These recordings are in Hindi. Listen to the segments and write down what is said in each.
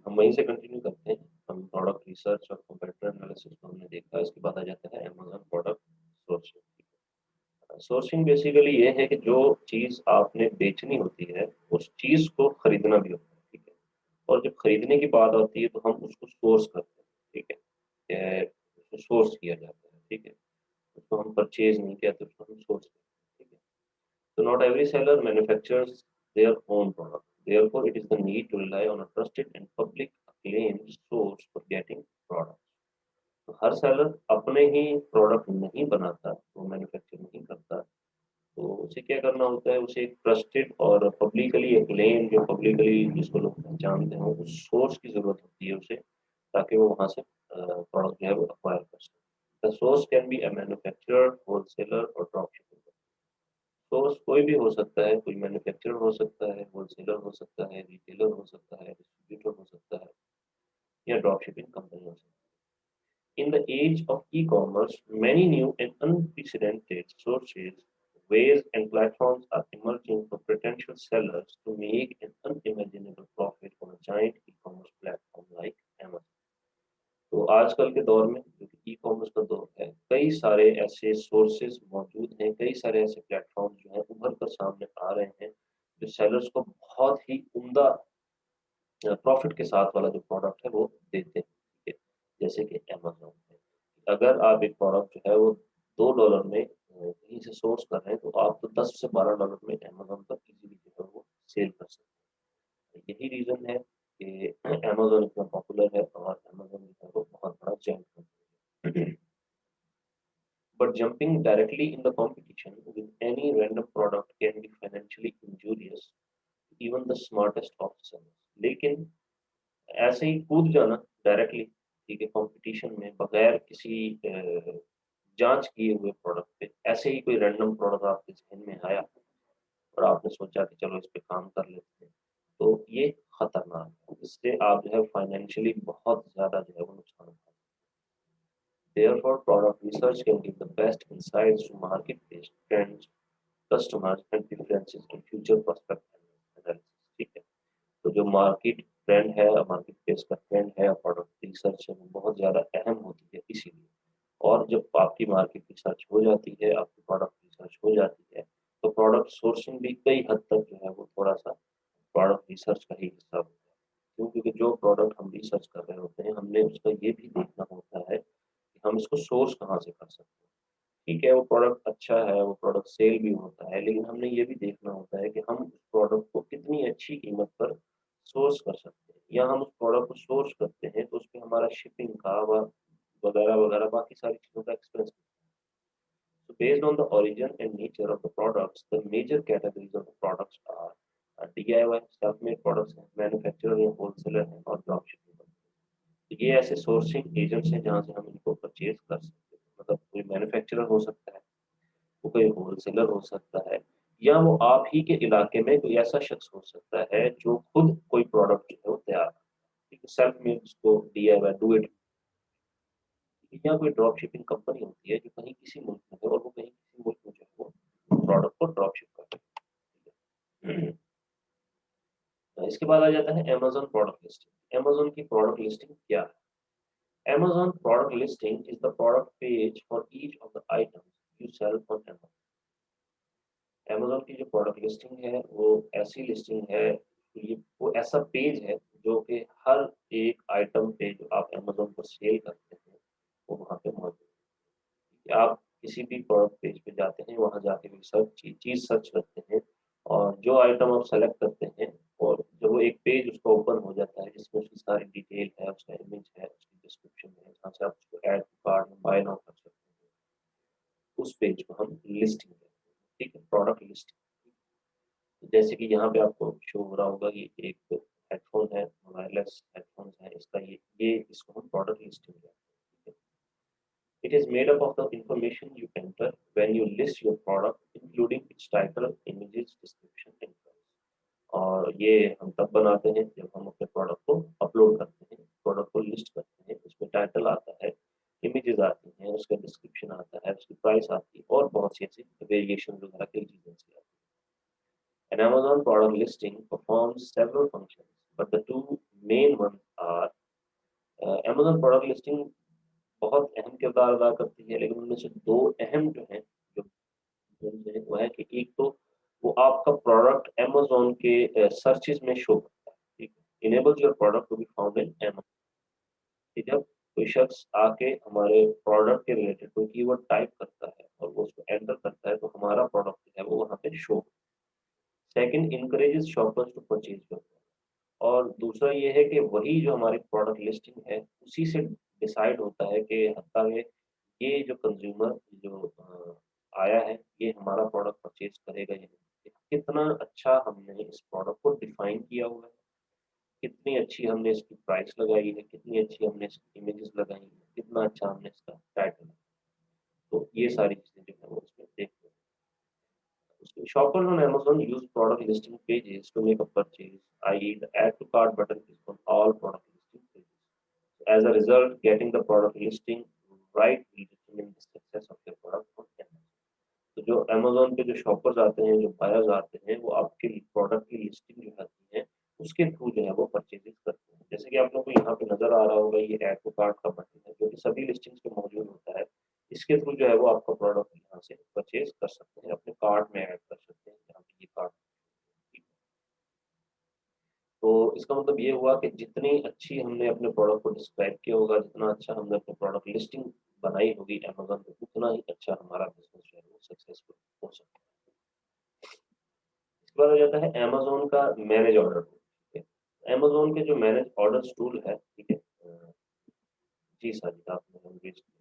हम वहीं से कंटिन्यू करते हैं। हम प्रोडक्ट रिसर्च और कंपैरेटर एनालिसिस को हमने देखा, इसके बाद आ जाता है Amazon product sourcing. Sourcing basically ये है कि जो चीज़ आपने बेचनी होती है, उस चीज़ को खरीदना भी होता है, ठीक है? और जब खरीदने की बात आती है तो हम उसको सोर्स करते हैं, ठीक है? उसको सोर्स किया जाता है, ठीक है? उसको हम परचेज़ नहीं कहते, उसको हम सोर्स करते हैं, ठीक है? So not every seller manufactures their own product. Therefore, it is the need to rely on a trusted and public acclaimed source for getting products. तो हर सेलर अपने ही प्रोडक्ट नहीं बनाता, वो मैन्युफैक्चर नहीं करता, तो उसे क्या करना होता है, उसे एक ट्रस्टेड और पब्लिकली एक्लेम, जो पब्लिकली जिसको लोग पहचानते हो, उस सोर्स की ज़रूरत होती है उसे, ताकि वो वहाँ से प्रोडक्ट जो है वो एक्वायर कर सके। The source can be a manufacturer, wholesaler और ड्रॉप शिपिंग। सोर्स कोई भी हो सकता है, कोई मैन्युफैक्चरर हो सकता है, होलसेलर हो सकता है, रिटेलर हो सकता है, डिस्ट्रीब्यूटर हो सकता है या ड्रॉप शिपिंग कंपनी हो सकती है। In the age of e-commerce, many new and unprecedented sources, ways, and platforms are emerging for potential sellers to make an unimaginable profit on a giant e-commerce platform like Amazon. तो आजकल के दौर में जो कि ई-कॉमर्स का दौर है, कई सारे ऐसे सोर्सेज़ मौजूद हैं, कई सारे ऐसे प्लेटफ़ॉर्म जो हैं उभर कर सामने आ रहे हैं, जो सेलर्स को बहुत ही उम्दा प्रॉफ़िट के साथ वाला जो प्रोडक्ट है वो देते हैं, ठीक है? जैसे कि अमेज़न है। अगर आप एक प्रोडक्ट जो है वो $2 में कहीं से सोर्स कर रहे हैं, तो आप तो 10 से $12 में अमेज़न पर ईज़िली जो है वो सेल कर सकते हैं। यही रीज़न है कि अमेज़न इतना पॉपुलर है और अमेज़न जो है वो बहुत बड़ा जायंट कंपनी है। But jumping directly in the competition with any random product can be financially injurious to even the smartest of sellers. लेकिन ऐसे ही कूद जाना डायरेक्टली, ठीक है, कंपटीशन में बगैर किसी जांच किए हुए प्रोडक्ट पे, ऐसे ही कोई रैंडम प्रोडक्ट आपके ज़हन में आया और आपने सोचा कि चलो इस पे काम कर लेते हैं, तो ये खतरनाक है। इससे आप जो है फाइनेंशियली बहुत ज़्यादा जो है वो नुकसान उठा। Therefore, product research can give the best insights to market-based trends, customers, and preferences in future prospect analysis. ठीक है? तो जो मार्केट ट्रेंड है, मार्केट प्लेस का ट्रेंड है, प्रोडक्ट रिसर्च है, वो बहुत ज़्यादा अहम होती है इसीलिए। और जब आपकी मार्केट रिसर्च हो जाती है, आपकी प्रोडक्ट रिसर्च हो जाती है, तो प्रोडक्ट सोर्सिंग भी कई हद तक जो है वो थोड़ा-सा प्रोडक्ट रिसर्च का ही हिस्सा होता है। क्यों? क्योंकि जो प्रोडक्ट हम रिसर्च कर रहे होते हैं, हमने उसका ये भी देखना होता है कि हम इसको सोर्स कहाँ से कर सकते हैं। ठीक है, वो प्रोडक्ट अच्छा है, वो प्रोडक्ट सेल भी होता है, लेकिन हमने ये भी देखना होता है कि हम उस प्रोडक्ट को कितनी अच्छी कीमत पर सोर्स कर सकते हैं, या हम उस प्रोडक्ट को सोर्स करते हैं तो उसपे हमारा शिपिंग का वगैरह बाकी सारी चीज़ों का expense. So based on the origin and nature of the products, the major categories of the products are DIY, self-made products हैं, मैन्युफैक्चरर या होलसेलर हैं और ड्रॉप शिपिंग। ये ऐसे सोर्सिंग एजेंट्स हैं जहाँ से हम इनको परचेज कर सकते हैं। मतलब कोई मैन्युफैक्चरर हो सकता है, वो कोई होलसेलर हो सकता है, या वो आप ही के इलाके में कोई ऐसा शख्स हो सकता है जो खुद कोई प्रोडक्ट जो है वो तैयार करता है। ठीक है, सेल्फ मेड जिसको डीआईवाई डू इट, या कोई ड्रॉप शिपिंग कंपनी होती है जो कहीं किसी मुल्क में है और वो कहीं किसी मुल्क में जो है वो प्रोडक्ट को ड्रॉप शिप कर रही है। इसके बाद आ जाता है अमेज़न प्रोडक्ट लिस्टिंग। अमेज़न की प्रोडक्ट लिस्टिंग क्या है? Amazon product listing is the product page for each of the items you sell on Amazon. Amazon की जो प्रोडक्ट लिस्टिंग है, वो ऐसी लिस्टिंग है, ये वो ऐसा पेज है जो कि हर एक आइटम पे जो आप अमेज़न पर सेल करते हैं, वो वहाँ पे मौजूद है। आप किसी भी प्रोडक्ट पेज पे जाते हैं, वहाँ जाके कोई चीज़ सर्च करते हैं और जो आइटम आप सेलेक्ट करते हैं, और जब वो एक पेज उसका ओपन हो जाता है जिसमें उसकी सारी डिटेल है, उसका इमेज है, उसकी डिस्क्रिप्शन है, जहाँ से आप उसको ऐड टू कार्ट में बाय नाउ कर सकते हैं। उस पेज को हम लिस्टिंग कहते हैं, ठीक है? Product listing. जैसे कि यहाँ पे आपको शो हो रहा होगा, ये एक हेडफ़ोन है, वायरलेस हेडफ़ोन्स है, इसका ये इसको हम प्रोडक्ट लिस्टिंग कहते हैं, ठीक है? It is made up of the information you enter when you list your product, including its title, images, description and price. और ये हम तब बनाते हैं जब हम अपने प्रोडक्ट को अपलोड करते हैं, प्रोडक्ट को लिस्ट करते हैं, उसमें टाइटल आता है, इमेजेस आती हैं, उसका डिस्क्रिप्शन आता है, उसकी प्राइस आती है और बहुत सी ऐसी वेरिएशन वगैरह कई चीज़ें ऐसी आती हैं। An Amazon product listing performs several functions, but the two main one are Amazon product listing बहुत अहम किरदार अदा करती है, लेकिन उनमें से 2 अहम जो हैं, जो जो वो है कि एक तो वो आपका प्रोडक्ट अमेज़न के सर्चेज़ में शो करता है, ठीक है? Enables your product to be found in Amazon. कि जब कोई शख्स आके हमारे प्रोडक्ट के रिलेटेड कोई कीवर्ड टाइप करता है और वो उसको एंटर करता है, तो हमारा प्रोडक्ट जो है वो वहाँ पे show. Second, encourages shoppers to purchase your product. और दूसरा ये है कि वही जो हमारी प्रोडक्ट लिस्टिंग है, उसी से डिसाइड होता है कि हत्ता ये जो कंज़्यूमर जो आया है, ये हमारा प्रोडक्ट परचेज़ करेगा या नहीं। कितना अच्छा हमने इस प्रोडक्ट को डिफ़ाइन किया हुआ है, कितनी अच्छी हमने इसकी प्राइस लगाई है, कितनी अच्छी हमने इसकी इमेजेस लगाई हैं, कितना अच्छा हमने इसका टाइटल। तो ये सारी चीज़ें जो है वो उसमें देखते हैं। Shoppers on Amazon use product listing pages to make a purchase, i.e., the add to cart button is on all product listing pages. As a result, getting the product listing right will determine the success of your product on Amazon. तो जो अमेज़न पे जो शॉपर्स आते हैं, जो बायर्स आते हैं, वो आपके प्रोडक्ट की लिस्टिंग जो आती है, उसके थ्रू जो है वो परचेज़ेज़ करते हैं। जैसे कि आप लोगों को यहाँ पे नज़र आ रहा होगा, ये ऐड टू कार्ट का बटन है, जो कि सभी लिस्टिंग्स पे मौजूद होता है। इसके थ्रू जो है वो आपका प्रोडक्ट यहाँ से परचेज़ कर सकते हैं, अपने कार्ट में ऐड कर सकते हैं, जहाँ पे ये कार्ट। तो इसका मतलब ये हुआ कि जितनी अच्छी हमने अपने प्रोडक्ट को डिस्क्राइब किया होगा, जितना अच्छा हमने अपने प्रोडक्ट लिस्टिंग बनाई होगी अमेज़न पे, उतना ही अच्छा हमारा बिज़नेस जो है वो सक्सेसफुल हो सकता है। इसके बाद आ जाता है अमेज़न का मैनेज ऑर्डर टूल, ठीक है? अमेज़न के जो मैनेज ऑर्डर्स टूल है, ठीक है? जी साजिद, आपने अंग्रेज़ किया।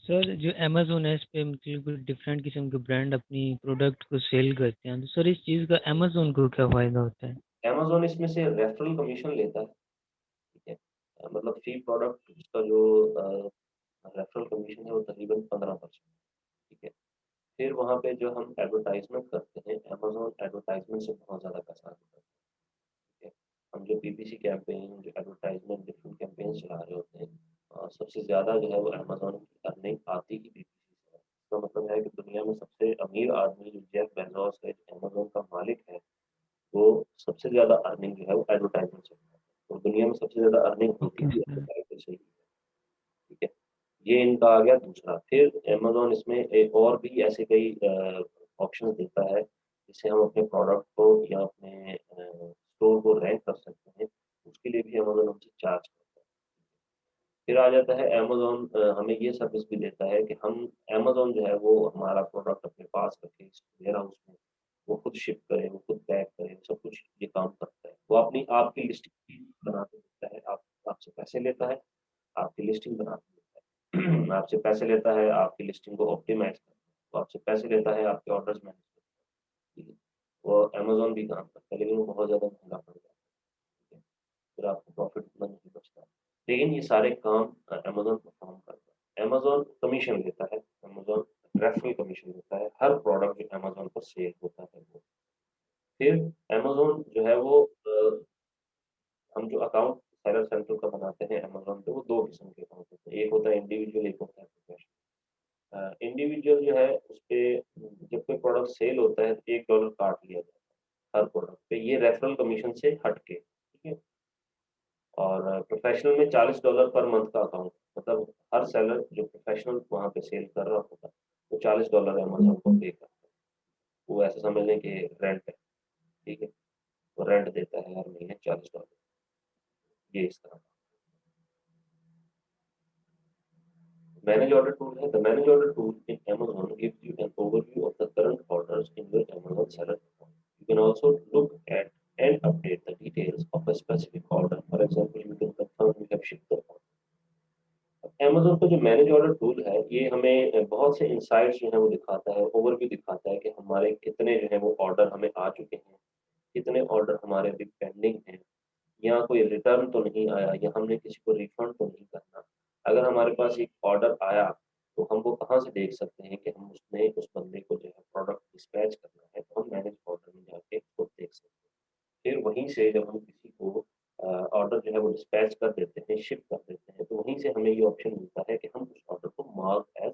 सर जो अमेज़न है इस पे मतलब कुछ डिफरेंट किस्म के ब्रांड अपनी प्रोडक्ट को सेल करते हैं, तो सर इस चीज़ का अमेज़न को क्या फ़ायदा होता है? अमेज़न इसमें से रेफरल कमीशन लेता है, ठीक है? मतलब फी प्रोडक्ट उसका जो रेफरल कमीशन है वो तकरीबन 15%, ठीक है? फिर वहाँ पे जो हम एडवर्टाइज़मेंट करते हैं, अमेज़न एडवर्टाइज़मेंट से बहुत ज़्यादा पैसा आता है, ठीक है? हम जो पीपीसी कैंपेन, जो एडवर्टाइज़मेंट डिफरेंट कैंपेन चला रहे होते हैं, सबसे ज़्यादा जो है वो अमेज़न की अर्निंग आती ही पीपीसी से है। इसका मतलब है कि दुनिया में सबसे अमीर आदमी जो जेफ बेज़ोस है, जो अमेज़न का मालिक है, वो सबसे ज़्यादा अर्निंग जो है वो एडवर्टाइज़मेंट से करता है। तो दुनिया में सबसे ज़्यादा अर्निंग होती ओके भी सर। एडवर्टाइज़र से ही है, ठीक है? ये इनका आ गया दूसरा। फिर अमेज़न इसमें एक और भी ऐसे कई ऑप्शंस देता है, जिससे हम अपने प्रोडक्ट को या अपने स्टोर को रैंक कर सकते हैं। उसके लिए भी अमेज़न हमसे चार्ज करता है। फिर आ जाता है अमेज़न हमें ये सर्विस भी देता है कि हम अमेज़न जो है वो हमारा प्रोडक्ट अपने पास रखे वेयरहाउस में, वो खुद शिप करे, वो खुद पैक करे, सब कुछ ये काम करता है। वो अपनी आपकी लिस्टिंग बना के देता है, आप आपसे पैसे लेता है, आपकी लिस्टिंग बना के देता है। आपसे पैसे लेता है, आपकी लिस्टिंग को ऑप्टिमाइज़ करता है, वो आपसे पैसे लेता है, आपके ऑर्डर्स मैनेज करता है, ठीक है? वो अमेज़न भी काम करता है, लेकिन वो बहुत ज़्यादा महँगा पड़ जाता है, ठीक है? फिर आपको प्रॉफ़िट उतना नहीं बचता। लेकिन ये सारे काम अमेज़न परफ़ॉर्म करता है। अमेज़न कमीशन लेता है, अमेज़न रेफ़रल कमीशन लेता है, हर प्रोडक्ट जो अमेज़न पर सेल होता है वो। फिर अमेज़न जो है वो हम जो अकाउंट सेलर सेंटर का बनाते हैं अमेज़न पे, वो 2 किस्म के अकाउंट होते हैं। एक होता है इंडिविजुअल, एक होता है प्रोफ़ेशनल। इंडिविजुअल जो है उसपे जब कोई प्रोडक्ट सेल होता है तो $1 काट लिया जाता है हर प्रोडक्ट पे, ये रेफ़रल कमीशन से हट के, ठीक है? और प्रोफ़ेशनल में $40 पर मंथ का अकाउंट, मतलब हर सेलर जो प्रोफ़ेशनल वहाँ पे सेल कर रहा होगा, वो $40 अमेज़न को पे करता है। वो ऐसा समझ लें कि रेंट है, ठीक है? वो रेंट देता है हर महीने $40, ये इस तरह। Manage order tool है, the manage order tool in Amazon gives you an overview of the current orders in your Amazon seller account. You can also look at and update the details of a specific order. For example, you can confirm you have shipped the order. Amazon का जो मैनेज ऑर्डर टूल है, ये हमें बहुत से इनसाइट्स जो हैं वो दिखाता है, ओवरव्यू दिखाता है कि हमारे कितने जो हैं वो ऑर्डर हमें आ चुके हैं, कितने ऑर्डर हमारे अभी पेंडिंग हैं, या कोई रिटर्न तो नहीं आया, या हमने किसी को रिफंड तो नहीं करना। अगर हमारे पास एक ऑर्डर आया, तो हम वो कहाँ से देख सकते हैं कि हम उसमें उस बंदे को जो है प्रोडक्ट डिस्पैच करना है, तो हम मैनेज ऑर्डर में जाके उसको देख सकते हैं। फिर वहीं से जब हम किसी को ऑर्डर जो है वो डिस्पैच कर देते हैं, शिप कर देते हैं, तो वहीं से हमें ये ऑप्शन मिलता है कि हम उस ऑर्डर को मार्क एज़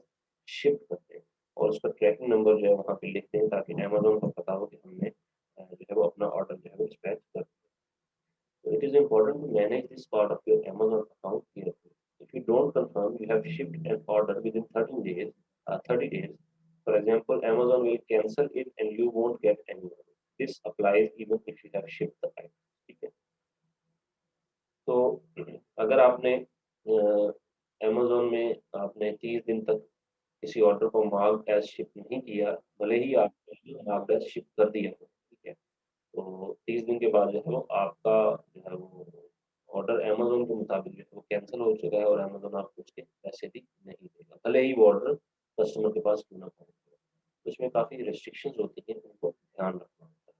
शिप्ड कर दें। और उसका ट्रैकिंग नंबर जो है वहाँ पे लिखते हैं ताकि अमेज़न को पता हो कि हमने जो है वो अपना ऑर्डर जो है वो डिस्पैच कर दिया। So it is important to manage this part of your Amazon account carefully. If you don't confirm you have shipped an order within 30 days, for example, Amazon will cancel it and you won't get any money. This applies even if you have shipped the item. ठीक है? तो अगर आपने Amazon में आपने 30 दिन तक किसी ऑर्डर को मार्क एज शिप नहीं किया, भले ही आपने मार्क एज शिप कर दिया हो, ठीक है? तो 30 दिन के बाद जो है वो आपका जो है वो ऑर्डर अमेज़न के मुताबिक जो है वो कैंसल हो चुका है और अमेज़न आपको उसके पैसे भी नहीं देगा, भले ही वो ऑर्डर कस्टमर के पास क्यों ना पहुँचे। तो इसमें काफ़ी रिस्ट्रिक्शंस होती हैं, उनको ध्यान रखना होता है।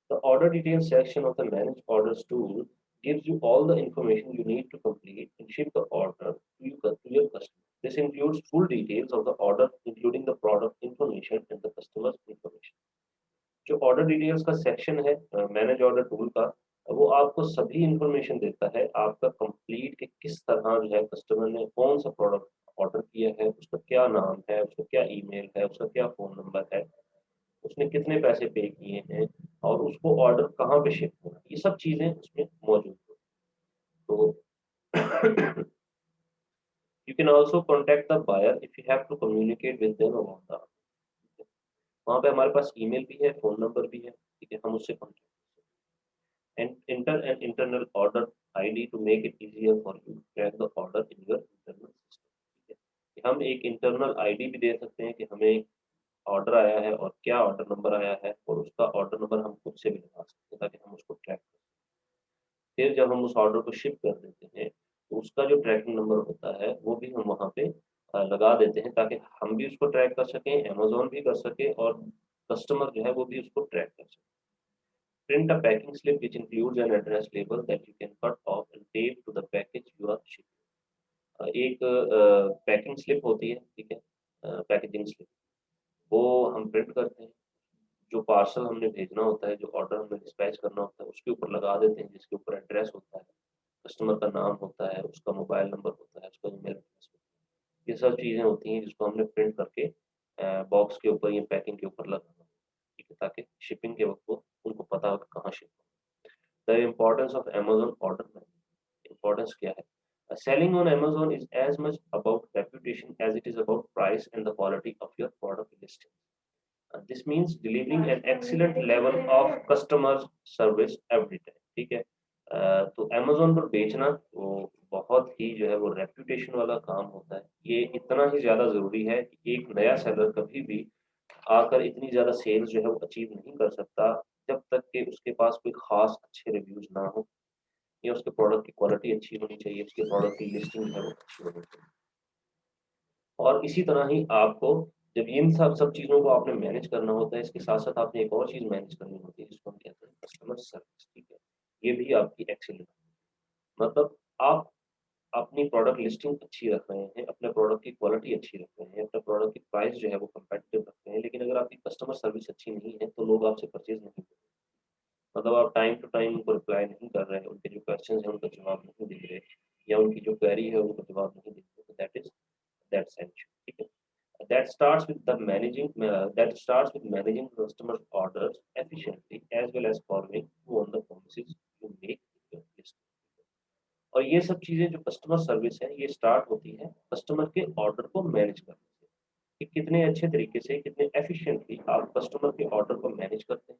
The order details section of the Manage Orders tool gives you all the information you need to complete and ship the order to your customer. This includes full details of the order, including the product information and the customer's information. जो ऑर्डर डिटेल्स का सेक्शन है मैनेज ऑर्डर टूल का, वो आपको सभी इंफॉर्मेशन देता है आपका कंप्लीट कि किस तरह जो है कस्टमर ने कौन सा प्रोडक्ट ऑर्डर किया है, उसका क्या नाम है, उसका क्या ईमेल है, उसका क्या फ़ोन नंबर है, उसने कितने पैसे पे किए हैं और उसको ऑर्डर कहाँ पे शिप होना है, ये सब चीज़ें उसमें मौजूद हैं। तो you can also contact the buyer if you have to communicate with them about the, वहाँ पे हमारे पास ईमेल भी है, फ़ोन नंबर भी है, ठीक है, हम उससे contact and enter an internal order ID to make it easier for you to track the order in your internal system. ठीक है, कि हम एक इंटरनल आईडी भी दे सकते हैं कि हमें ऑर्डर आया है और क्या ऑर्डर नंबर आया है और उसका ऑर्डर नंबर हम खुद से भी लगा सकते हैं ताकि हम उसको ट्रैक कर सकें। फिर जब हम उस ऑर्डर को शिप कर देते हैं तो उसका जो ट्रैकिंग नंबर होता है वो भी हम वहाँ पे लगा देते हैं ताकि हम भी उसको ट्रैक कर सकें, अमेज़न भी कर सके और कस्टमर जो है वो भी उसको ट्रैक कर सके। Print a packing slip which includes an address label that you can cut off and tape to the package you are shipping. एक पैकिंग स्लिप होती है, ठीक है, पैकेजिंग स्लिप, वो हम प्रिंट करते हैं, जो पार्सल हमने भेजना होता है, जो ऑर्डर हमें डिस्पैच करना होता है, उसके ऊपर लगा देते हैं, जिसके ऊपर एड्रेस होता है, कस्टमर का नाम होता है, उसका मोबाइल नंबर होता है, उसका ईमेल एड्रेस होता है। ये सब चीज़ें होती हैं जिसको हमने प्रिंट करके बॉक्स के ऊपर या पैकिंग के ऊपर लगाना होता है, ठीक है, ताकि शिपिंग के वक्त वो उनको पता हो कि कहाँ ship The importance of Amazon order management. Importance क्या है? Selling on Amazon is as much about reputation as it is about price and the quality of your product listing. This means delivering an excellent level of customer service every time. ठीक है? तो Amazon पर बेचना वो बहुत ही जो है वो रेपुटेशन वाला काम होता है। ये इतना ही ज़्यादा ज़रूरी है कि एक नया सेलर कभी भी आकर इतनी ज़्यादा सेल्स जो है वो अचीव नहीं कर सकता जब तक कि उसके पास कोई ख़ास अच्छे रिव्यूज़ ना हो या उसके प्रोडक्ट की क्वालिटी अच्छी होनी चाहिए, उसके प्रोडक्ट की लिस्टिंग जो है वो अच्छी होनी चाहिए। और इसी तरह ही आपको जब इन सब सब चीज़ों को आपने मैनेज करना होता है, इसके साथ-साथ आपने एक और चीज़ मैनेज करनी होती है जिसको हम कहते हैं कस्टमर सर्विस, ठीक है? ये भी आपकी एक्सीलेंट मतलब आप अपनी प्रोडक्ट लिस्टिंग अच्छी रख रहे हैं, अपने प्रोडक्ट की क्वालिटी अच्छी रख रहे हैं, अपने प्रोडक्ट की प्राइस जो है वो कम्पेटिटिव रख रहे हैं, लेकिन अगर आपकी कस्टमर सर्विस अच्छी नहीं है, तो लोग आपसे परचेज़ नहीं करेंगे। मतलब आप टाइम टू टाइम उनको रिप्लाई नहीं कर रहे हैं, उनके जो क्वेश्चंस हैं उनका जवाब नहीं दे रहे या उनकी जो क्वेरी है उनको जवाब नहीं दे रहे, तो दैट सेंच, ठीक है? That starts with managing customers' orders efficiently as well as following through on the promises you make in your list. और ये सब चीज़ें जो कस्टमर सर्विस है, ये स्टार्ट होती है कस्टमर के ऑर्डर को मैनेज करने से, कि कितने अच्छे तरीके से, कितने एफिशिएंटली आप कस्टमर के ऑर्डर को मैनेज करते हैं,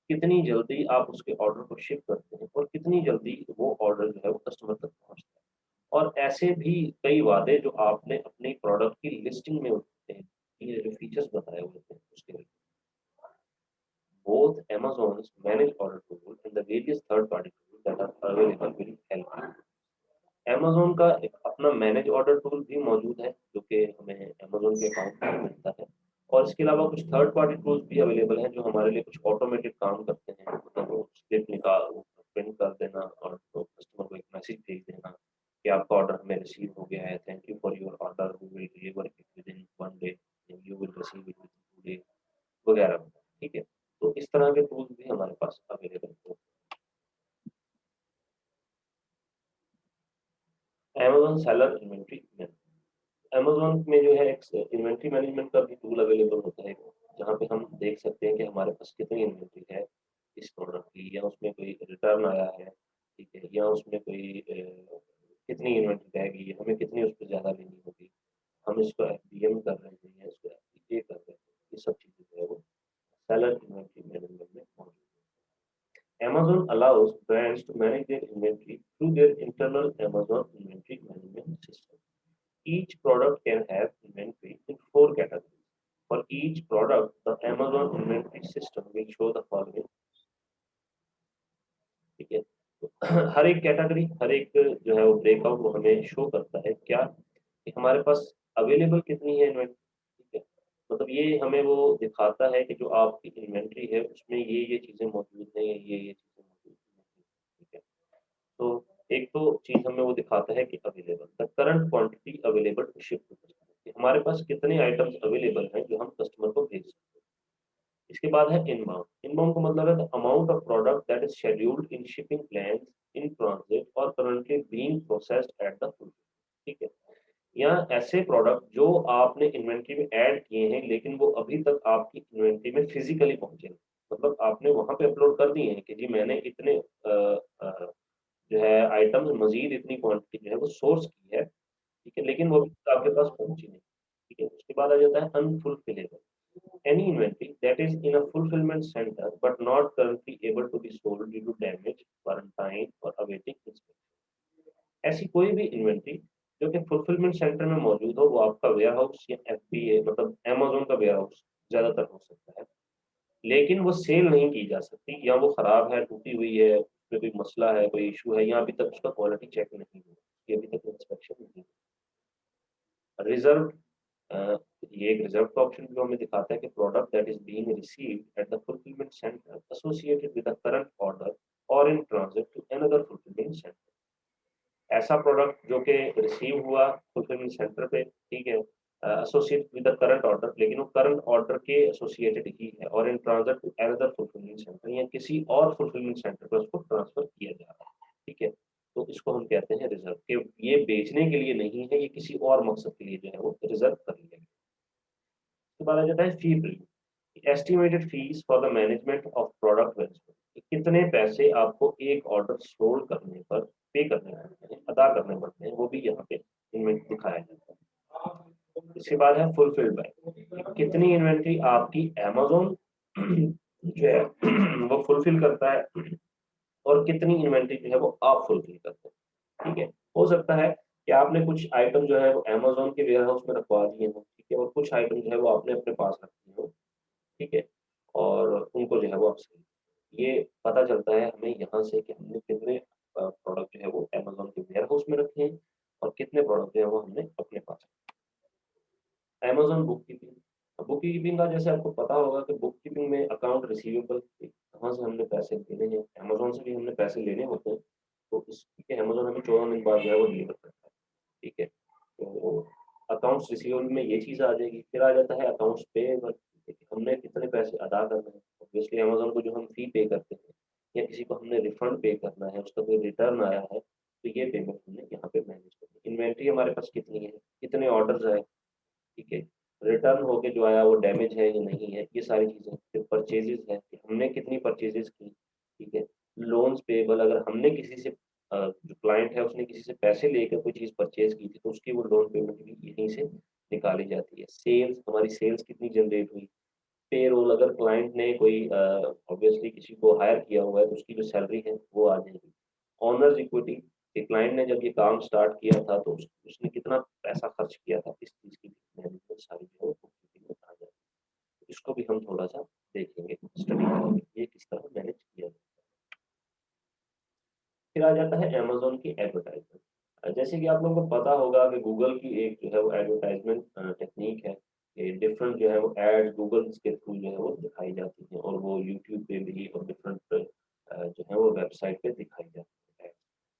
कितनी जल्दी आप उसके ऑर्डर को शिप करते हैं और कितनी जल्दी वो ऑर्डर जो है वो कस्टमर तक पहुँचता है। और ऐसे भी कई वादे जो आपने अपनी प्रोडक्ट की लिस्टिंग में होते हैं, ये जो फीचर्स बताए हुए थे उसके लिए। Both Amazon's managed order tool and the various third-party tools that are available will help you. Amazon का एक अपना मैनेज ऑर्डर टूल भी मौजूद है, जो कि हमें अमेज़न के अकाउंट में मिलता है और इसके अलावा कुछ थर्ड पार्टी टूल्स भी अवेलेबल हैं, जो हमारे लिए कुछ ऑटोमेटेड काम करते हैं। मतलब वो स्लिप प्रिंट कर देना और तो कस्टमर को एक मैसेज भेज देना कि आपका ऑर्डर हमें रिसीव हो गया है, thank you for your order, we will deliver it within 1 day, you will receive it within 2 day वगैरह, ठीक है? तो इस तरह के टूल्स भी हमारे पास अवेलेबल हैं। Amazon seller inventory management, Amazon में जो है एक इन्वेंटरी इन्वेंट्री मैनेजमेंट का भी टूल अवेलेबल होता है, जहाँ पे हम देख सकते हैं कि हमारे पास कितनी इन्वेंट्री है इस प्रोडक्ट की, या उसमें कोई रिटर्न आया है, ठीक है, या उसमें कोई कितनी इन्वेंट्री रहेगी, हमें कितनी उस पर ज़्यादा लेनी होगी, हम इसको एफडीएम कर रहे हैं या इसको एफडीए कर रहे हैं, ये सब चीज़ें जो है वो सेलर इन्वेंट्री मैनेजमेंट में मौजूद है। Amazon allows brands to manage their inventory through their internal Amazon inventory management system. Each product can have inventory in four categories. For each product, the Amazon inventory system will show the following. ठीक है, तो हर एक कैटेगरी, हर एक जो है वो ब्रेकआउट वो हमें शो करता है क्या, कि हमारे पास अवेलेबल कितनी है इन्वेंट्री, ठीक है, मतलब ये हमें वो दिखाता है कि जो आपकी इन्वेंट्री है उसमें ये चीज़ें मौजूद हैं, ये चीज़ें मौजूद नहीं, ठीक है। तो एक तो चीज़ हमें वो दिखाता है कि available, the current quantity available to ship to customer, हमारे पास कितने आइटम्स अवेलेबल हैं जो हम कस्टमर को भेज सकते हैं। इसके बाद है इनबाउंड, इनबाउंड का मतलब है the amount of product that is scheduled in shipping plans in transit और currently being processed at the full, ठीक है, या ऐसे प्रोडक्ट जो आपने इन्वेंट्री में ऐड किए हैं लेकिन वो अभी तक आपकी इन्वेंट्री में फिजिकली पहुंचे नहीं, मतलब आपने वहां पे अपलोड कर दिए हैं कि जी मैंने इतने जो है आइटम्स मजीद इतनी क्वांटिटी जो है वो सोर्स की है, ठीक है, लेकिन वो अभी तक आपके पास पहुंची नहीं, ठीक है। उसके बाद आ जाता है अनफुलफिलेबल, any inventory that is in a fulfillment center but not currently able to be sold due to damage, quarantine or awaiting inspection। ऐसी कोई भी इन्वेंट्री जो कि फुलफिलमेंट सेंटर में मौजूद हो, वो आपका वेयर हाउस या एफबीए मतलब अमेज़न का वेयर हाउस ज़्यादातर हो सकता है, लेकिन वो सेल नहीं की जा सकती, या वो खराब है, टूटी हुई है, उसमें कोई मसला है, कोई इश्यू है, या अभी तक उसका क्वालिटी चेक नहीं हुआ, ये अभी तक इंस्पेक्शन नहीं हुआ। रिजर्व, अ, ये एक रिजर्व का ऑप्शन भी हमें दिखाता है कि product that is being received at the fulfilment centre associated with the current order और in transit to another fulfilment centre. ऐसा प्रोडक्ट जो कि रिसीव हुआ फुलफिलमेंट सेंटर पे, ठीक है, associate with the current order, लेकिन वो करंट ऑर्डर के एसोसिएटेड ही है और in transit to another fulfilment centre, या किसी और फुलफिलमेंट सेंटर पर उसको ट्रांसफर किया जा रहा है, ठीक है, तो इसको हम कहते हैं रिजर्व, कि ये बेचने के लिए नहीं है, ये किसी और मकसद के लिए जो है वो रिजर्व कर लिया गया। उसके बाद आ जाता है fee bill, estimated fees for the management of product management, कितने पैसे आपको एक ऑर्डर सोल्ड करने पर पे करने पड़ते हैं, अदा करने पड़ते हैं, वो भी यहाँ पे इनमें दिखाया जाता है। इसके बाद है फुलफिल्ड बाय, कितनी इन्वेंट्री आपकी अमेज़न जो है वो फुलफिल करता है और कितनी इन्वेंट्री जो है वो आप फुलफिल करते हैं, ठीक है। हो सकता है कि आपने कुछ आइटम जो है वो अमेज़न के वेयर हाउस में रखवा दिए हों, ठीक है, और कुछ आइटम जो है वो आपने अपने पास रखे हों, ठीक है, और उनको जो है वो आप सेल, ये पता चलता है हमें यहाँ से कि हमने कितने प्रोडक्ट जो है वो अमेज़न के वेयर हाउस में रखे हैं और कितने प्रोडक्ट जो है वो हमने अपने पास Amazon bookkeeping, bookkeeping का जैसे आपको पता होगा कि बुक कीपिंग में अकाउंट रिसीवेबल कहाँ से हमने पैसे लेने हैं, अमेज़न से भी हमने पैसे लेने होते हैं, तो इसके अमेज़न हमें 14 दिन बाद जो है वो डिलीवर करता है, ठीक है। तो अकाउंट्स रिसीवेबल में ये चीज़ आ जाएगी, फिर आ जाता है अकाउंट्स पेएबल, हमने कितने पैसे अदा करने हैं, ऑब्वियसली अमेज़न को जो हम फी पे करते हैं या किसी को हमने रिफंड पे करना है, उसका कोई रिटर्न आया है, तो ये पेमेंट हमने यहाँ पे मैनेज करनी है। इन्वेंट्री हमारे पास कितनी है, कितने ऑर्डर्स आए, ठीक है, रिटर्न होके जो आया वो डैमेज है या नहीं है, ये सारी चीज़ें। फिर परचेजेज़ है कि हमने कितनी परचेजेज़ की, ठीक है। लोन्स पेएबल, अगर हमने किसी से जो क्लाइंट है उसने किसी से पैसे लेकर कोई चीज़ परचेज़ की थी, तो उसकी वो लोन पेमेंट भी यहीं से निकाली जाती है। सेल्स, हमारी सेल्स कितनी जनरेट हुई, पेरोल, अगर क्लाइंट ने कोई ऑब्वियसली किसी को हायर किया हुआ है तो उसकी जो सैलरी है वो आ जाएगी। ओनर्स इक्विटी, कि क्लाइंट ने जब ये काम स्टार्ट किया था तो उसने कितना पैसा खर्च किया था, इस चीज़ की मैनेजमेंट सारी जो है वो bookkeeping में आ जाएगी। इसको भी हम थोड़ा-सा देखेंगे, स्टडी करेंगे, ये किस तरह मैनेज किया जाए। फिर आ जाता है अमेज़न की एडवर्टाइज़मेंट। जैसे कि आप लोगों को पता होगा कि गूगल की एक जो है वो एडवर्टाइज़मेंट टेक्नीक है, कि डिफरेंट जो है वो एड्स गूगल्स के थ्रू जो है वो दिखाई जाती हैं, और वो यूट्यूब पे भी और डिफरेंट जो है वो वेबसाइट पे दिखाई जाती है।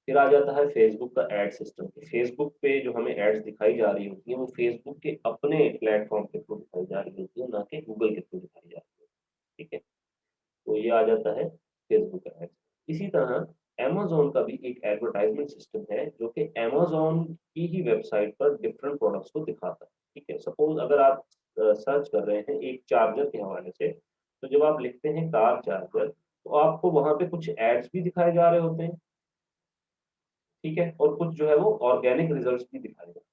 फिर आ जाता है फेसबुक का एड सिस्टम, कि फेसबुक पे जो हमें एड्स दिखाई जा रही होती हैं, वो फेसबुक के अपने प्लेटफ़ॉर्म के थ्रू दिखाई जा रही होती है, ना कि गूगल के थ्रू दिखाई जा रही है, ठीक है? तो ये आ जाता है फेसबुक का एड्स। इसी तरह अमेज़न का भी एक एडवर्टाइज़मेंट सिस्टम है, जो कि अमेज़न की ही वेबसाइट पर डिफरेंट प्रोडक्ट्स को दिखाता है, ठीक ठीक है। सपोज अगर आप सर्च कर रहे हैं एक चार्जर के हवाले से, तो जब आप लिखते हैं कार चार्जर, तो आपको वहाँ पे कुछ एड्स भी दिखाए जा रहे होते हैं, ठीक है, और कुछ जो है वो ऑर्गेनिक रिजल्ट्स भी दिखाए जाते हैं।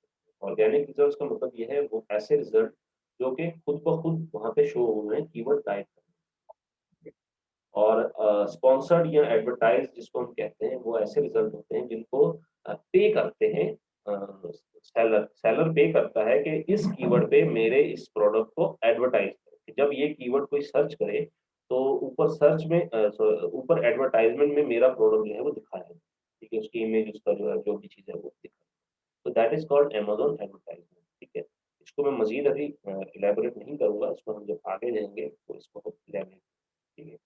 ऑर्गेनिक रिजल्ट्स का मतलब ये है वो ऐसे रिजल्ट जो कि खुद ब खुद वहाँ पे शो हो रहे हैं कीवर्ड टाइप करके। और स्पॉन्सर्ड या एडवर्टाइज जिसको हम कहते हैं, वो ऐसे रिजल्ट होते हैं जिनको पे करते हैं सेलर। सेलर पे करता है कि इस कीवर्ड पे मेरे इस प्रोडक्ट को एडवर्टाइज करें। जब ये कीवर्ड कोई सर्च करे तो ऊपर सर्च में ऊपर एडवर्टाइजमेंट में मेरा प्रोडक्ट जो है वो दिखाया है, ठीक है, उसकी इमेज, उसका जो है जो भी चीज़ है वो दिखाए। तो that is called Amazon advertisement, ठीक है। इसको मैं मज़ीद अभी इलैबोरेट नहीं करूँगा, इसको हम जब आगे जाएँगे तो इसको हम इलैबोरेट, ठीक है।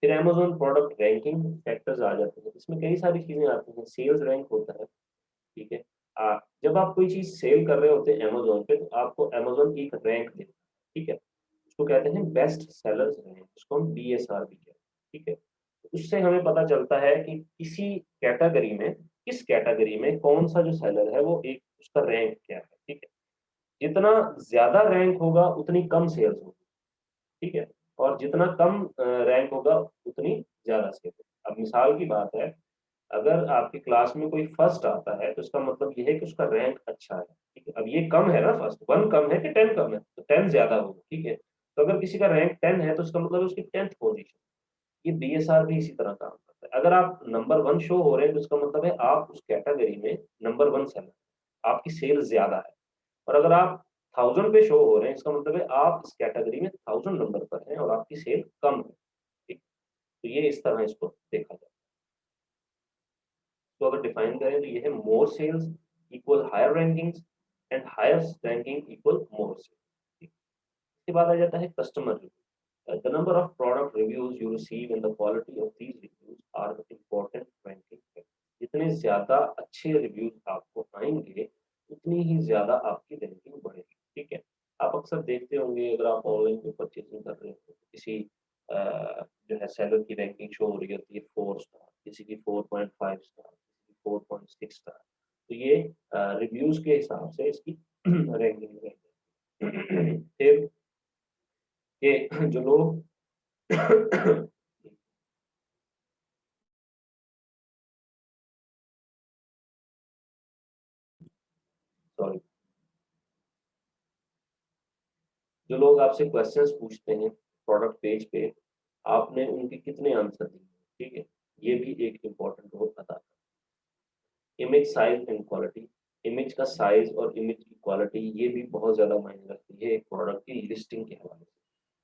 फिर अमेज़न प्रोडक्ट रैंकिंग फैक्टर्स आ जाते हैं। इसमें कई सारी चीज़ें आती हैं, सेल्स रैंक होता है, ठीक है। जब आप कोई चीज़ सेल कर रहे होते हैं अमेज़न पे, तो आपको अमेज़न एक रैंक देता है, ठीक है। उसको कहते हैं बेस्ट सेलर्स रैंक, उसको हम बीएसआर भी कहते हैं, ठीक है। तो उससे हमें पता चलता है कि किसी कैटेगरी में, किस कैटेगरी में कौन-सा जो सेलर है वो एक उसका रैंक क्या है, ठीक है। जितना ज़्यादा रैंक होगा उतनी कम सेल्स होगी, ठीक है। और जितना कम रैंक होगा उतनी ज़्यादा सेल होगी। अब मिसाल की बात है, अगर आपकी क्लास में कोई फर्स्ट आता है तो इसका मतलब ये है कि उसका रैंक अच्छा है, ठीक है। अब ये कम है ना, फर्स्ट 1 कम है कि 10 कम है? तो 10 ज़्यादा होगा, ठीक है। तो अगर किसी का रैंक 10 है तो इसका मतलब है उसकी 10th पोज़ीशन। ये बीएसआर भी इसी तरह काम करता है। अगर आप नंबर 1 शो हो रहे हैं तो इसका मतलब है आप उस कैटेगरी में नंबर 1 सेलर, आपकी सेल ज़्यादा है। और अगर आप 1000 पे शो हो रहे हैं, इसका मतलब है आप इस कैटेगरी में 1000 नंबर पर हैं और आपकी सेल कम है, ठीक। तो ये इस तरह इसको देखा जाए। तो अगर डिफाइन करें तो ये है more sales equal higher rankings and higher ranking equal more sales. इसके बाद आ जाता है customer review. The number of product reviews you receive and the quality of these reviews are the important ranking factor. जितने ज्यादा अच्छे रिव्यूज आपको आएंगे उतनी ही ज्यादा आपकी रैंकिंग बढ़ेगी, ठीक है। आप अक्सर देखते होंगे अगर आप ऑनलाइन पे परचेजिंग कर रहे हो तो किसी जो है सेलर की रैंकिंग शो हो रही होती है 4 स्टार, किसी की 4.5 स्टार, किसी की 4.6 स्टार। तो ये रिव्यूज के हिसाब से इसकी रैंकिंग रहेगी। फिर ये जो लोग सॉरी, जो लोग आपसे क्वेश्चंस पूछते हैं प्रोडक्ट पेज पे, आपने उनके कितने आंसर दिए, ठीक है। ये भी एक इम्पोर्टेंट रोल अदा करता है। Image size and quality, image का साइज और इमेज की क्वालिटी ये भी बहुत ज्यादा मायने रखती है एक प्रोडक्ट की लिस्टिंग के हवाले से।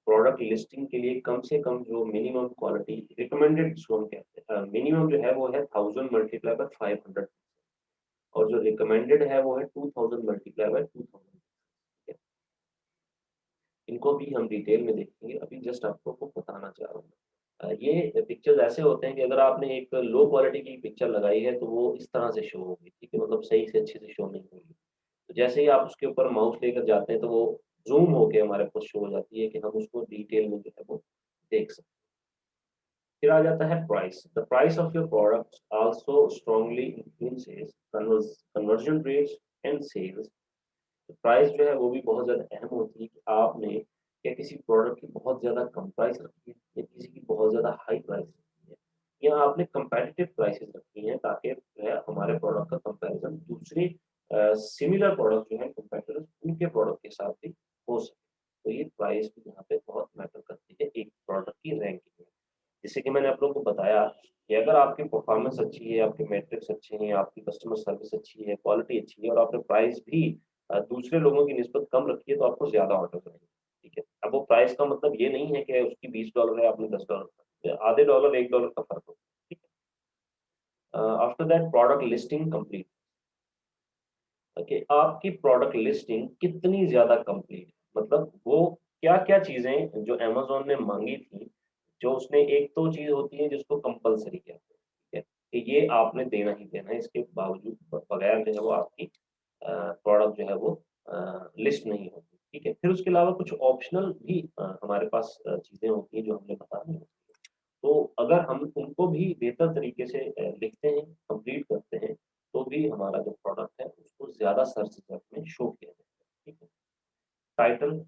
प्रोडक्ट लिस्टिंग के लिए कम से कम जो मिनिमम क्वालिटी रिकमेंडेड जिसको हम कहते हैं, मिनिमम जो है वो है 1000 मल्टीप्लाई बाय 500, और जो रिकमेंडेड है वो है 2000 मल्टीप्लाई बाय 2000। इनको भी हम डिटेल में देखेंगे, अभी जस्ट आपको को बताना चाह रहा हूँ। ये पिक्चर्स ऐसे होते हैं कि अगर आपने एक लो क्वालिटी की पिक्चर लगाई है तो वो इस तरह से शो होगी, ठीक है, मतलब सही से अच्छे से शो नहीं होगी। तो जैसे ही आप उसके ऊपर माउस लेकर जाते हैं तो वो ज़ूम होके हमारे पास शो हो जाती है कि हम उसको डिटेल में जो है वो देख सकते हैं। फिर आ जाता है price. The price of your product also strongly influences conversion rates and sales. तो प्राइस जो है वो भी बहुत ज़्यादा अहम होती है कि आपने क्या किसी प्रोडक्ट की बहुत ज़्यादा कम प्राइस रखी है या किसी की बहुत ज़्यादा हाई प्राइस रखी है, या आपने कंपेटिटिव प्राइसेस रखी हैं ताकि जो है हमारे प्रोडक्ट का कंपैरिजन दूसरे सिमिलर प्रोडक्ट जो है कंपेटिटर्स उनके प्रोडक्ट के साथ भी हो सके। तो ये प्राइस भी यहाँ पे बहुत मैटर करती है एक प्रोडक्ट की रैंकिंग में। जैसे कि मैंने आप लोगों को बताया कि अगर आपकी परफॉर्मेंस अच्छी है, आपके मैट्रिक्स अच्छे हैं, आपकी कस्टमर सर्विस अच्छी है, क्वालिटी अच्छी है और आपने प्राइस भी दूसरे लोगों की निस्बत कम रखी है तो आपको ज़्यादा ऑर्डर आएँगे, ठीक है। अब वो प्राइस का मतलब ये नहीं है कि उसकी $20 है, आपने $10 आधे डॉलर, $1 का फ़र्क होगा, ठीक है। After that product listing complete, okay, आपकी प्रोडक्ट लिस्टिंग कितनी ज़्यादा कंप्लीट है, मतलब वो क्या-क्या चीज़ें जो अमेज़न ने माँगी थी, जो उसने, एक तो चीज़ होती है जिसको कंपल्सरी कहते हैं, ठीक है, कि ये आपने देना ही देना है, इसके बावजूद बगैर जो है वो आपकी प्रोडक्ट जो है वो लिस्ट नहीं होती, ठीक है। फिर उसके अलावा कुछ ऑप्शनल भी हमारे पास चीज़ें होती हैं जो हमने बतानी होती है। तो अगर हम उनको भी बेहतर तरीके से लिखते हैं, कंप्लीट करते हैं, तो भी हमारा जो प्रोडक्ट है उसको ज़्यादा सर्च रिजल्ट में शो किया जाता है, ठीक है। टाइटल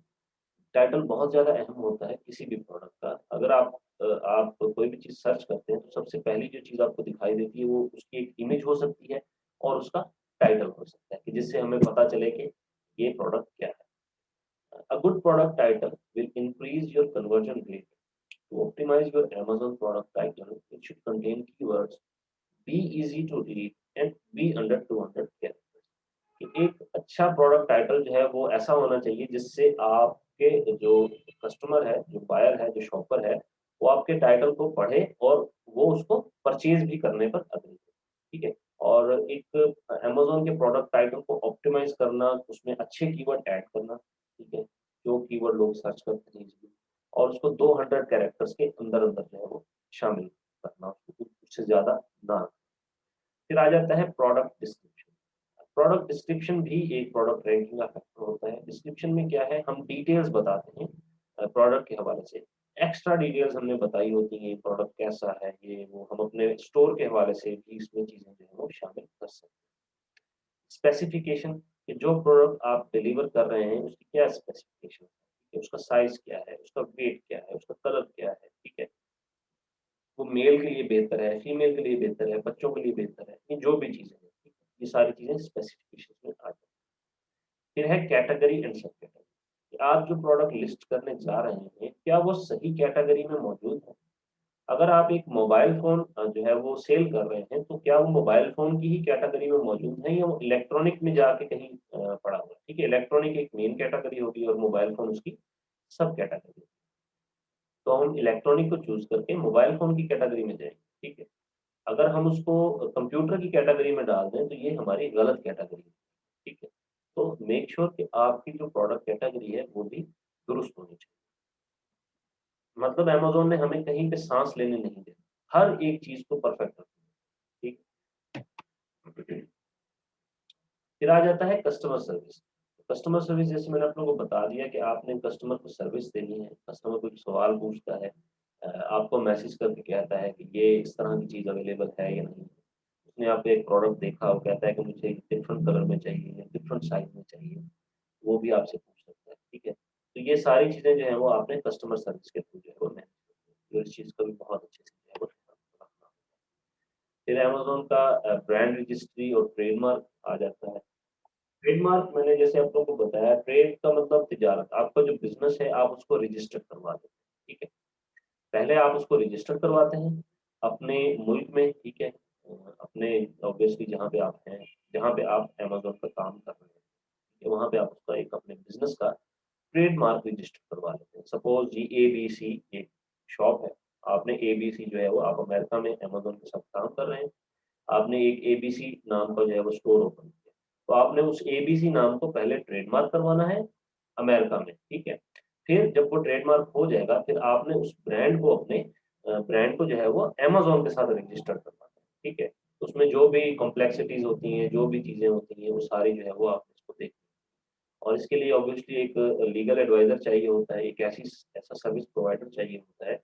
टाइटल बहुत ज़्यादा अहम होता है किसी भी प्रोडक्ट का। अगर आप कोई भी चीज़ सर्च करते हैं तो सबसे पहली जो चीज़ आपको दिखाई देती है वो उसकी एक इमेज हो सकती है और उसका टाइटल हो सकता है कि जिससे हमें पता चले कि ये प्रोडक्ट क्या है। A good product title will increase your conversion rate. To optimize your Amazon product title, it should contain keywords, be easy to read and be under 200 characters. कि एक अच्छा प्रोडक्ट टाइटल जो है वो ऐसा होना चाहिए जिससे आपके जो कस्टमर है, जो बायर है, जो शॉपर है, वो आपके टाइटल को पढ़े और वो उसको परचेज़ भी करने पर अग्री हो, ठीक है? और एक अमेज़न के प्रोडक्ट टाइटल को ऑप्टिमाइज़ करना, उसमें अच्छे कीवर्ड ऐड करना, ठीक है? जो कीवर्ड लोग सर्च करते हैं इज़िली और उसको 200 कैरेक्टर्स के अंदर-अंदर जो है वो शामिल करना, उससे ज़्यादा ना। फिर आ जाता है प्रोडक्ट डिस्क्रिप्शन। प्रोडक्ट डिस्क्रिप्शन भी एक प्रोडक्ट रैंकिंग का फैक्टर होता है। डिस्क्रिप्शन में क्या है, हम डिटेल्स बताते हैं प्रोडक्ट के हवाले से। एक्स्ट्रा डिटेल्स हमने बताई होती हैं, प्रोडक्ट कैसा है, ये वो हम अपने स्टोर के हवाले से भी इसमें चीज़ें जो है वो शामिल कर सकते हैं। स्पेसिफिकेशन कि जो प्रोडक्ट आप डिलीवर कर रहे हैं उसकी क्या स्पेसिफिकेशन है, ठीक है? उसका साइज़ क्या है, उसका वेट क्या है, उसका कलर क्या है, ठीक है? वो मेल के लिए बेहतर है, फीमेल के लिए बेहतर है, बच्चों के लिए बेहतर है, ये जो भी चीज़ें हैं, ठीक है? ये सारी चीज़ें स्पेसिफिकेशन में आ जाती हैं। फिर है कैटेगरी एंड सब कैटेगरी कि आप जो प्रोडक्ट लिस्ट करने जा रहे हैं, क्या वो सही कैटेगरी में मौजूद है? अगर आप एक मोबाइल फ़ोन जो है वो सेल कर रहे हैं, तो क्या वो मोबाइल फ़ोन की ही कैटेगरी में मौजूद है या वो इलेक्ट्रॉनिक में जाके कहीं पड़ा हुआ है? ठीक है, इलेक्ट्रॉनिक एक मेन कैटेगरी होगी और मोबाइल फ़ोन उसकी सब कैटेगरी। तो हम इलेक्ट्रॉनिक को चूज़ करके मोबाइल फ़ोन की कैटेगरी में जाएँगे, ठीक है? अगर हम उसको कंप्यूटर की कैटेगरी में डाल दें, तो ये हमारी गलत कैटेगरी है, ठीक है? तो मेक श्योर कि आपकी जो प्रोडक्ट कैटेगरी है, वो भी दुरुस्त होनी चाहिए। मतलब अमेज़न ने हमें कहीं पे साँस लेने नहीं देना, हर एक चीज़ को परफेक्ट रखना है, ठीक? फिर आ जाता है कस्टमर सर्विस। कस्टमर सर्विस जैसे मैंने आप लोगों को बता दिया कि आपने कस्टमर को सर्विस देनी है, कस्टमर कोई सवाल पूछता है आपको मैसेज करके कहता है कि ये इस तरह की चीज़ अवेलेबल है या नहीं। उसने आपका एक प्रोडक्ट देखा, वो कहता है कि मुझे डिफरेंट कलर में चाहिए या डिफरेंट साइज़ में चाहिए, वो भी आपसे पूछ सकता है, ठीक है? तो ये सारी चीज़ें जो हैं वो आपने कस्टमर सर्विस के थ्रू जो है वो मैनेज करनी है। तो इस चीज़ का भी बहुत अच्छे से जो है वो ध्यान रखना होगा। फिर अमेज़न का ब्रांड रजिस्ट्री और ट्रेडमार्क आ जाता है। ट्रेडमार्क मैंने जैसे आप लोगों को बताया, ट्रेड का मतलब तिजारत। आपका जो बिज़नेस है आप उसको रजिस्टर करवा देते हैं, ठीक है? पहले आप उसको रजिस्टर करवाते हैं अपने मुल्क में, ठीक है? अपने ऑब्वियसली जहाँ पे आप हैं, जहाँ पे आप अमेज़न पे काम कर रहे हैं, ठीक है? वहाँ पे आप उसका एक अपने बिज़नेस का ट्रेडमार्क रजिस्टर करवा लेते हैं। सपोज़ जी एबीसी एक शॉप है, आपने एबीसी जो है वो आप अमेरिका में अमेज़न के साथ काम कर रहे हैं। आपने एक एबीसी नाम का जो है वो स्टोर ओपन किया। तो आपने उस एबीसी नाम को पहले ट्रेडमार्क करवाना है अमेरिका में, ठीक है? फिर जब वो ट्रेडमार्क हो जाएगा, फिर आपने उस ब्रांड को अपने ब्रांड को जो है वो अमेज़न के साथ रजिस्टर करवाना है, ठीक है? उसमें जो भी कॉम्प्लेक्सिटीज़ होती हैं, जो भी चीज़ें होती हैं, वो सारी जो है वो आपने इसको देखनी है। और इसके लिए ऑब्वियसली एक लीगल एडवाइज़र चाहिए होता है, एक ऐसा सर्विस प्रोवाइडर चाहिए होता है,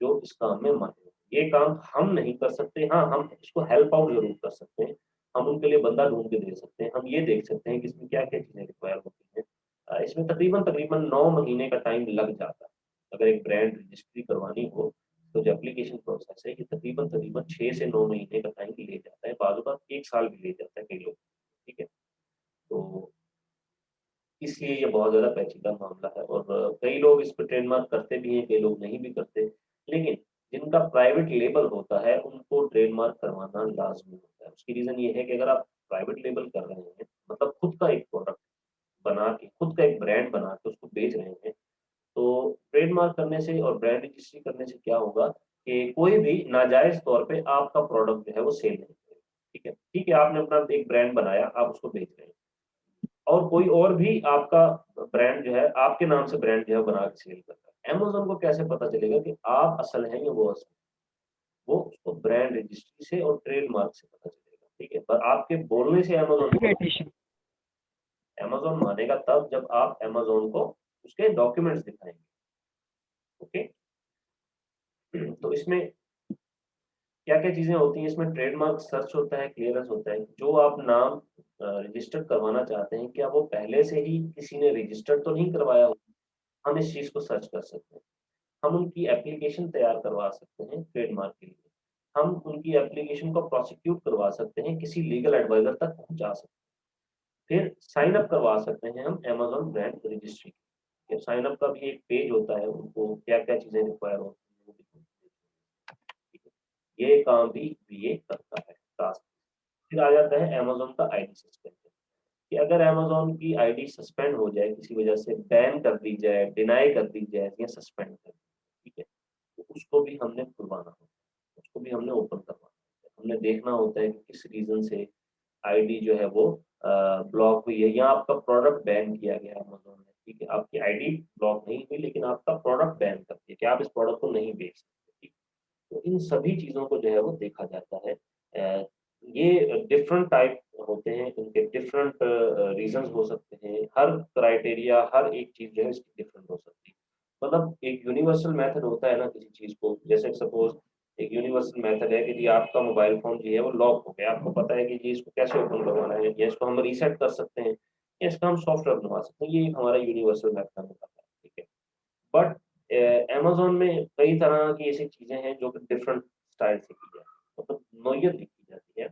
जो इस काम में माहिर हो। ये काम हम नहीं कर सकते, हाँ, हम इसको हेल्प आउट ज़रूर कर सकते हैं। हम उनके लिए बंदा ढूँढ के दे सकते हैं। हम ये देख सकते हैं कि इसमें क्या-क्या चीज़ें रिक्वायर होती हैं। इसमें तकरीबन-तकरीबन 9 महीने का टाइम लग जाता है। अगर एक ब्रांड रजिस्ट्री करवानी हो, तो जो एप्लीकेशन प्रोसेस है, ये तकरीबन-तकरीबन 6 से 9 महीने का टाइम ले जाता है। बाज़-औक़ात 1 साल भी ले जाता है कई लोग, ठीक है? तो इसलिए ये बहुत ज़्यादा पेचीदा मामला है और कई लोग इस पे ट्रेडमार्क करते भी हैं, कई लोग नहीं भी करते। लेकिन जिनका प्राइवेट लेबल होता है, उनको ट्रेडमार्क करवाना लाज़मी होता है। उसकी रीज़न ये है कि अगर आप प्राइवेट लेबल कर रहे हैं, मतलब खुद का एक प्रोडक्ट बना के, खुद का एक ब्रांड बना के उसको बेच रहे हैं, तो ट्रेडमार्क करने से और ब्रांड रजिस्ट्री करने से क्या होगा कि कोई भी नाजायज़ तौर पे आपका प्रोडक्ट जो है वो सेल नहीं करेगा। ठीक है, आपने अपना एक ब्रांड बनाया, आप उसको बेच रहे हैं। और कोई और भी आपका ब्रांड जो है, आपके नाम से ब्रांड जो है बना के सेल कर रहा है। अमेज़न को कैसे पता चलेगा कि आप असल हैं या वो असल है? वो उसको ब्रांड रजिस्ट्री से और ट्रेडमार्क से पता चलेगा, ठीक है? पर आपके बोलने से सर्टिफिकेशन अमेज़न मानेगा तब जब आप अमेज़न को उसके डॉक्यूमेंट्स दिखाएँगे, ओके? तो इसमें क्या क्या चीजें होती हैं इसमें? ट्रेडमार्क सर्च होता है, क्लियरेंस होता है। जो आप नाम रजिस्टर करवाना चाहते हैं, क्या वो पहले से ही किसी ने रजिस्टर तो नहीं करवाया हो? हम इस चीज को सर्च कर सकते हैं। हम उनकी एप्लीकेशन तैयार करवा सकते हैं ट्रेडमार्क के लिए। हम उनकी एप्लीकेशन को प्रोसिक्यूट करवा सकते हैं, किसी लीगल एडवाइजर तक पहुंचा सकते हैं। फिर साइन अप करवा सकते हैं हम अमेज़न ब्रांड रजिस्ट्री। ये साइन अप का भी एक पेज होता है, उनको क्या-क्या चीज़ें रिक्वायर होती हैं, वो भी ठीक है। ये काम भी बीए करता है, टास्क। फिर आ जाता है अमेज़न का आईडी सस्पेंशन, कि अगर अमेज़न की आईडी सस्पेंड हो जाए, किसी वजह से बैन कर दी जाए, डिनाई कर दी जाए या सस्पेंड कर दी जाए, ठीक है? तो उसको भी हमने खुलवाना होता है, उसको भी हमने ओपन करवाना होता है। हमने देखना होता है कि किस रीज़न से आईडी जो है वो ब्लॉक हुई है या आपका प्रोडक्ट बैन किया गया है अमेज़न ने, ठीक है? आपकी आईडी ब्लॉक नहीं हुई लेकिन आपका प्रोडक्ट बैन कर दिया कि आप इस प्रोडक्ट को नहीं बेच सकते, ठीक? तो इन सभी चीज़ों को जो है वो देखा जाता है। ये डिफरेंट टाइप होते हैं, इनके डिफरेंट रीज़न्स हो सकते हैं। हर क्राइटेरिया, हर एक चीज़ जो है इसकी डिफरेंट हो सकती है। मतलब एक यूनिवर्सल मेथड होता है ना किसी चीज़ को, जैसे सपोज़ एक यूनिवर्सल मेथड है कि जी आपका मोबाइल फ़ोन जो है वो लॉक हो गया। आपको पता है कि जी इसको कैसे ओपन करवाना है, या इसको हम रीसेट कर सकते हैं, या इसका हम सॉफ्टवेयर बनवा सकते हैं। ये एक हमारा यूनिवर्सल मेथड होता है, ठीक है? बट अमेज़न में कई तरह की ऐसी चीज़ें हैं जो कि डिफरेंट स्टाइल से की जाती हैं, मतलब नोयत लिखी जाती है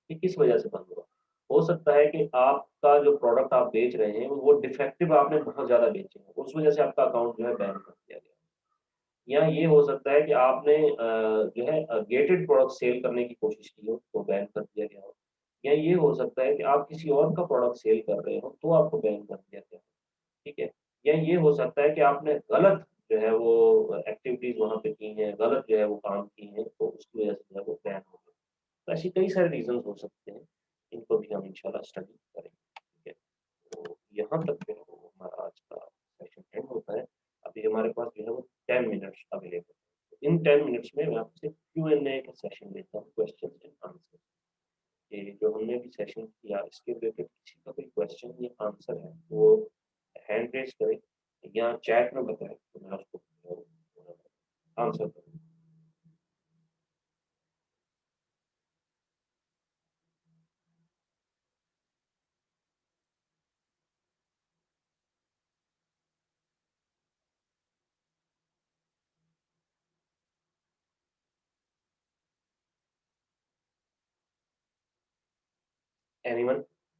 कि किस वजह से बंद हुआ। हो सकता है कि आपका जो प्रोडक्ट आप बेच रहे हैं वो डिफेक्टिव आपने बहुत ज़्यादा बेचे हैं, उस वजह से आपका अकाउंट जो है बैन कर दिया गया। या ये हो सकता है कि आपने जो है गेटेड प्रोडक्ट सेल करने की कोशिश की हो, तो बैन कर दिया गया हो। या ये हो सकता है कि आप किसी और का प्रोडक्ट सेल कर रहे हो, तो आपको बैन कर दिया गया हो, ठीक है? या ये हो सकता है कि आपने गलत जो है वो एक्टिविटीज़ वहाँ पे की हैं, गलत जो है वो काम की हैं, तो उसकी वजह से जो है वो बैन हो गया। तो ऐसी कई सारे रीज़न्स हो सकते हैं, इनको भी हम इंशाल्लाह स्टडी करेंगे, ठीक है? तो यहाँ तक जो है वो हमारा आज का सेशन एंड होता है। अभी हमारे पास जो है वो 10 मिनट्स अवेलेबल है। तो इन 10 मिनट्स में मैं आपसे Q&A का सेशन लेता हूँ, क्वेश्चन एंड आंसर। ये जो हमने भी सेशन किया इसके रिलेटेड किसी का कोई क्वेश्चन या आंसर है, वो हैंड रेज़ करें या चैट में बताएँ, तो मैं उसको आंसर करूँगा। एनीवन?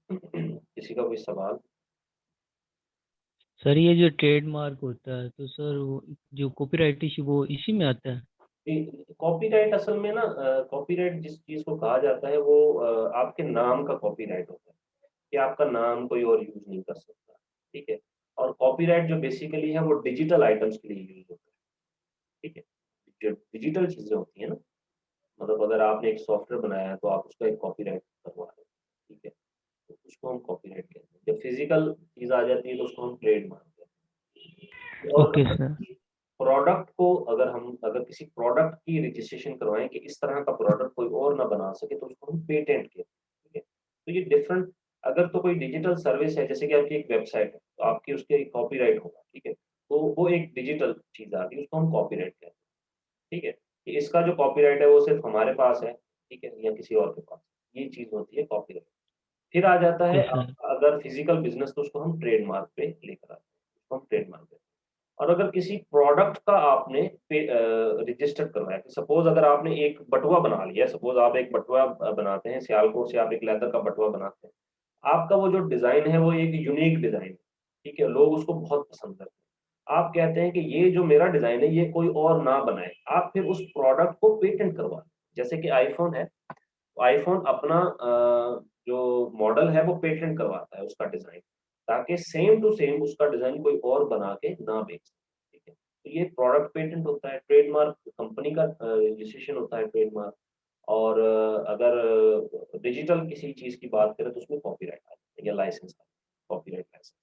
किसी का कोई सवाल? सर ये जो ट्रेडमार्क होता है तो सर वो जो कॉपीराइट इशू वो इसी में आता है? कॉपीराइट असल में ना कॉपीराइट जिस चीज़ को कहा जाता है वो आपके नाम का कॉपीराइट होता है, कि आपका नाम कोई और यूज़ नहीं कर सकता, ठीक है? और कॉपीराइट जो बेसिकली है वो डिजिटल आइटम्स के लिए यूज़ होता है, ठीक है? जो डिजिटल चीज़ें होती हैं ना, मतलब अगर आपने एक सॉफ्टवेयर बनाया है तो आप उसका एक कॉपीराइट करवा रहे हो, ठीक है? तो उसको हम कॉपीराइट कहते हैं। जब फिज़िकल चीज़ आ जाती है तो उसको हम ट्रेडमार्क कहते हैं। और ओके सर। प्रोडक्ट को अगर किसी प्रोडक्ट की रजिस्ट्रेशन करवाएँ कि इस तरह का प्रोडक्ट कोई और ना बना सके तो उसको हम पेटेंट कहते हैं, ठीक है? तो ये डिफरेंट अगर तो कोई डिजिटल सर्विस है जैसे कि आपकी एक वेबसाइट है, तो आपकी उसके कॉपीराइट होगा, ठीक है? तो वो एक डिजिटल चीज़ आ गई, उसको हम कॉपीराइट कहते हैं, ठीक है? कि इसका जो कॉपीराइट है वो सिर्फ़ हमारे पास है, ठीक है? या किसी और के पास। ये चीज़ होती है कॉपीराइट। फिर आ जाता ओके है सर। आपका अगर फिज़िकल बिज़नेस तो उसको हम ट्रेडमार्क पे लेकर आते हैं, उसको हम ट्रेडमार्क कहते हैं। और अगर किसी प्रोडक्ट का आपने रजिस्टर करवाया, सपोज़ अगर आपने एक बटुआ बना लिया, सपोज़ आप एक बटुआ बनाते हैं, सियालकोट से आप एक लेदर का बटुआ बनाते हैं। आपका वो जो डिज़ाइन है वो एक यूनिक डिज़ाइन है, ठीक है? लोग उसको बहुत पसंद करते हैं। आप कहते हैं कि ये जो मेरा डिज़ाइन है ये कोई और ना बनाए। आप फिर उस प्रोडक्ट को पेटेंट करवा लें। जैसे कि आईफ़ोन है, तो आईफ़ोन अपना जो मॉडल है वो पेटेंट करवाता है उसका डिज़ाइन, ताकि सेम टू सेम उसका डिज़ाइन कोई और बना के ना बेच सके, ठीक है? तो ये प्रोडक्ट पेटेंट होता है, ट्रेडमार्क कंपनी का रजिस्ट्रेशन होता है ट्रेडमार्क। और अगर डिजिटल किसी चीज़ की बात करें तो उसमें कॉपीराइट आता है या लाइसेंस आता है, कॉपीराइट लाइसेंस।